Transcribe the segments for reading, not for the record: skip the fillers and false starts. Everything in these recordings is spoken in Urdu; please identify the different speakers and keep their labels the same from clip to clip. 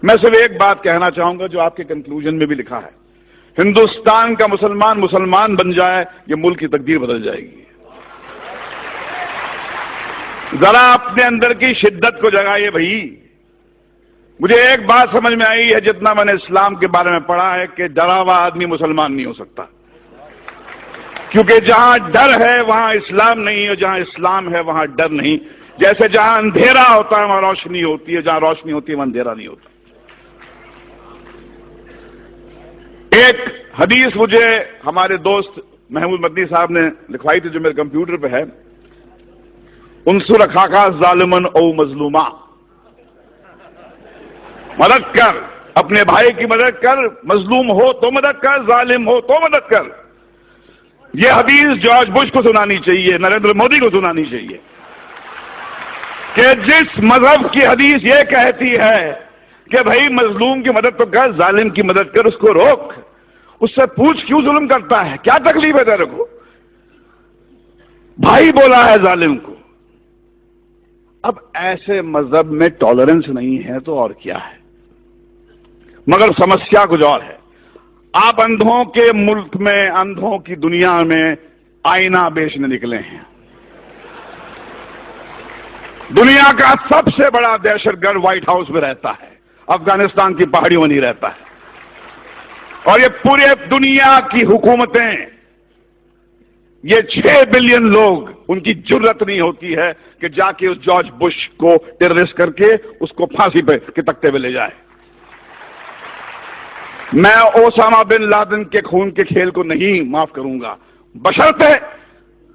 Speaker 1: میں صرف ایک بات کہنا چاہوں گا جو آپ کے کنکلوژن میں بھی لکھا ہے، ہندوستان کا مسلمان بن جائے یہ ملک کی تقدیر بدل جائے گی۔ ذرا اپنے اندر کی شدت کو جگائیے بھائی۔ مجھے ایک بات سمجھ میں آئی ہے جتنا میں نے اسلام کے بارے میں پڑھا ہے کہ ڈرا ہوا آدمی مسلمان نہیں ہو سکتا، کیونکہ جہاں ڈر ہے وہاں اسلام نہیں، اور جہاں اسلام ہے وہاں ڈر نہیں۔ جیسے جہاں اندھیرا ہوتا ہے وہاں روشنی ہوتی ہے، جہاں روشنی ہوتی ہے وہاں اندھیرا نہیں ہوتا۔ ایک حدیث مجھے ہمارے دوست محمود مدنی صاحب نے لکھوائی تھی جو میرے کمپیوٹر پہ ہے، انصر اخاک ظالمن او مظلوما، مدد کر، اپنے بھائی کی مدد کر، مظلوم ہو تو مدد کر، ظالم ہو تو مدد کر۔ یہ حدیث جارج بش کو سنانی چاہیے، نریندر مودی کو سنانی چاہیے کہ جس مذہب کی حدیث یہ کہتی ہے کہ بھائی مظلوم کی مدد تو کر، ظالم کی مدد کر، اس کو روک، اس سے پوچھ کیوں ظلم کرتا ہے، کیا تکلیف ہے تیرے کو؟ بھائی بولا ہے ظالم کو۔ اب ایسے مذہب میں ٹالرنس نہیں ہے تو اور کیا ہے؟ مگر سمسیا کچھ اور ہے۔ آپ اندھوں کے ملک میں، اندھوں کی دنیا میں آئینہ بیچنے نکلے ہیں۔ دنیا کا سب سے بڑا دہشت گرد وائٹ ہاؤس میں رہتا ہے، افغانستان کی پہاڑیوں میں نہیں رہتا ہے، اور یہ پورے دنیا کی حکومتیں، یہ 6 بلین لوگ، ان کی جرت نہیں ہوتی ہے کہ جا کے اس جارج بش کو ٹیررسٹ کر کے اس کو پھانسی پہ کے تختے پہ لے جائے۔ میں اوسامہ بن لادن کے خون کے کھیل کو نہیں معاف کروں گا، بشرطے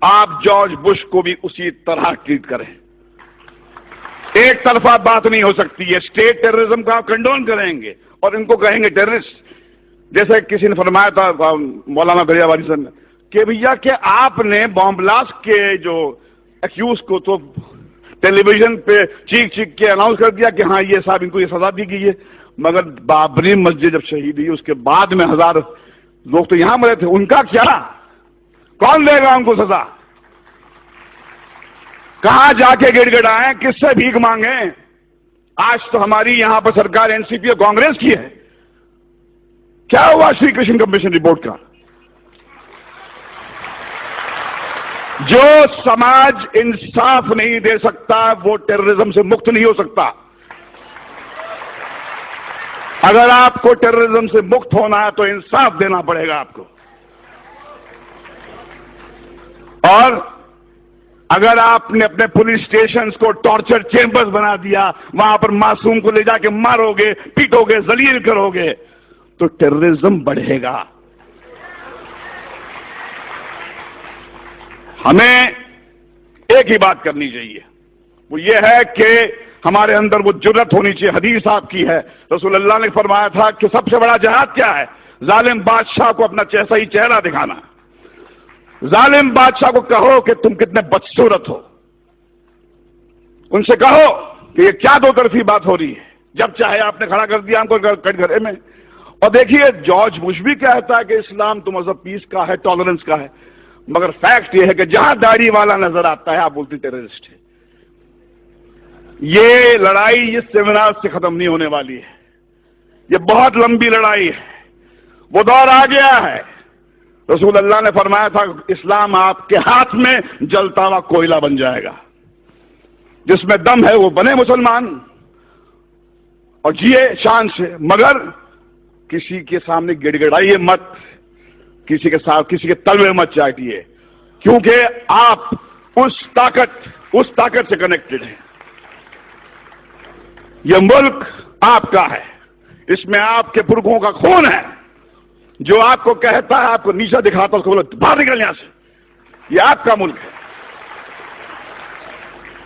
Speaker 1: آپ جارج بش کو بھی اسی طرح ٹریٹ کریں۔ ایک طرفہ بات نہیں ہو سکتی ہے۔ اسٹیٹ ٹیررزم کا آپ کنڈون کریں گے اور ان کو کہیں گے ٹیررسٹ، جیسے کسی نے فرمایا تھا مولانا دریا والی صاحب نے کہ بھیا کہ آپ نے بام بلاسٹ کے جو ایکیوز کو تو ٹیلی ویژن پہ چیخ چیخ کے اناؤنس کر دیا کہ ہاں یہ صاحب ان کو یہ سزا دی گئی ہے، مگر بابری مسجد جب شہید ہوئی اس کے بعد میں 1000 لوگ تو یہاں مرے تھے، ان کا کیا؟ کون دے گا ان کو سزا؟ کہاں جا کے گڑ گڑائیں، کس سے بھیک مانگیں؟ آج تو ہماری یہاں پر سرکار این سی پی اور کانگریس کی ہے۔ کیا ہوا شری کرشن کمیشن رپورٹ کا؟ جو سماج انصاف نہیں دے سکتا وہ ٹیررزم سے مکت نہیں ہو سکتا۔ اگر آپ کو ٹیررزم سے مکت ہونا ہے تو انصاف دینا پڑے گا آپ کو، اور اگر آپ نے اپنے پولیس اسٹیشنز کو ٹارچر چیمبرز بنا دیا، وہاں پر معصوم کو لے جا کے مارو گے، پیٹو گے، ذلیل کرو گے، تو ٹیررزم بڑھے گا۔ ہمیں ایک ہی بات کرنی چاہیے، وہ یہ ہے کہ ہمارے اندر وہ جرت ہونی چاہیے۔ حدیث آپ کی ہے، رسول اللہ نے فرمایا تھا کہ سب سے بڑا جہاد کیا ہے؟ ظالم بادشاہ کو اپنا صحیح چہرہ دکھانا۔ ظالم بادشاہ کو کہو کہ تم کتنے بدصورت ہو، ان سے کہو کہ یہ کیا دو طرفی بات ہو رہی ہے، جب چاہے آپ نے کھڑا کر دیا ہم کو کٹ گھرے میں۔ اور دیکھیے جارج بش بھی کہتا ہے کہ اسلام تو مذہب پیس کا ہے، ٹالرنس کا ہے، مگر فیکٹ یہ ہے کہ جہاں داڑھی والا نظر آتا ہے آپ بولتے ٹیررسٹ ہے۔ یہ لڑائی اس سیمینار سے ختم نہیں ہونے والی ہے، یہ بہت لمبی لڑائی ہے، وہ دور آ گیا ہے۔ رسول اللہ نے فرمایا تھا اسلام آپ کے ہاتھ میں جلتا ہوا کوئلہ بن جائے گا، جس میں دم ہے وہ بنے مسلمان اور جیے شان سے، مگر کسی کے سامنے گڑ گڑائیے مت، کسی کے ساتھ کسی کے تلوے مت چاٹیے، کیونکہ آپ اس طاقت سے کنیکٹڈ ہیں۔ یہ ملک آپ کا ہے، اس میں آپ کے پرکھوں کا خون ہے، جو آپ کو کہتا ہے، آپ کو نیچا دکھاتا ہے، اس کو بولو باہر نکل یہاں سے، یہ آپ کا ملک ہے،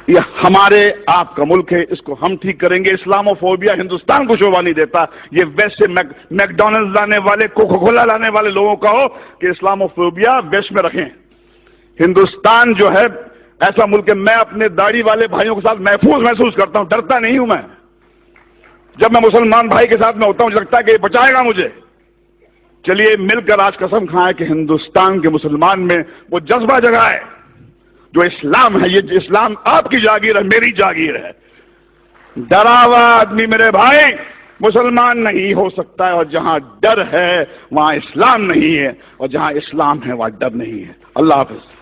Speaker 1: یہ ہمارے آپ کا ملک ہے، اس کو ہم ٹھیک کریں گے۔ اسلاموفوبیا ہندوستان کو شوبھا نہیں دیتا، یہ ویسٹ سے میک ڈونلڈ لانے والے، کوکا کولا لانے والے لوگوں کا ہو کہ اسلاموفوبیا ویسٹ میں رکھیں۔ ہندوستان جو ہے ایسا ملک ہے، میں اپنے داڑھی والے بھائیوں کے ساتھ محفوظ محسوس کرتا ہوں، ڈرتا نہیں ہوں میں۔ جب میں مسلمان بھائی کے ساتھ میں ہوتا ہوں مجھے لگتا ہے کہ یہ بچائے گا مجھے۔ چلیے مل کر آج قسم کھائیں کہ ہندوستان کے مسلمان میں وہ جذبہ جگائے جو اسلام ہے، یہ اسلام آپ کی جاگیر ہے، میری جاگیر ہے۔ ڈرا ہوا آدمی میرے بھائی مسلمان نہیں ہو سکتا ہے، اور جہاں ڈر ہے وہاں اسلام نہیں ہے، اور جہاں اسلام ہے وہاں ڈر نہیں ہے۔ اللہ حافظ۔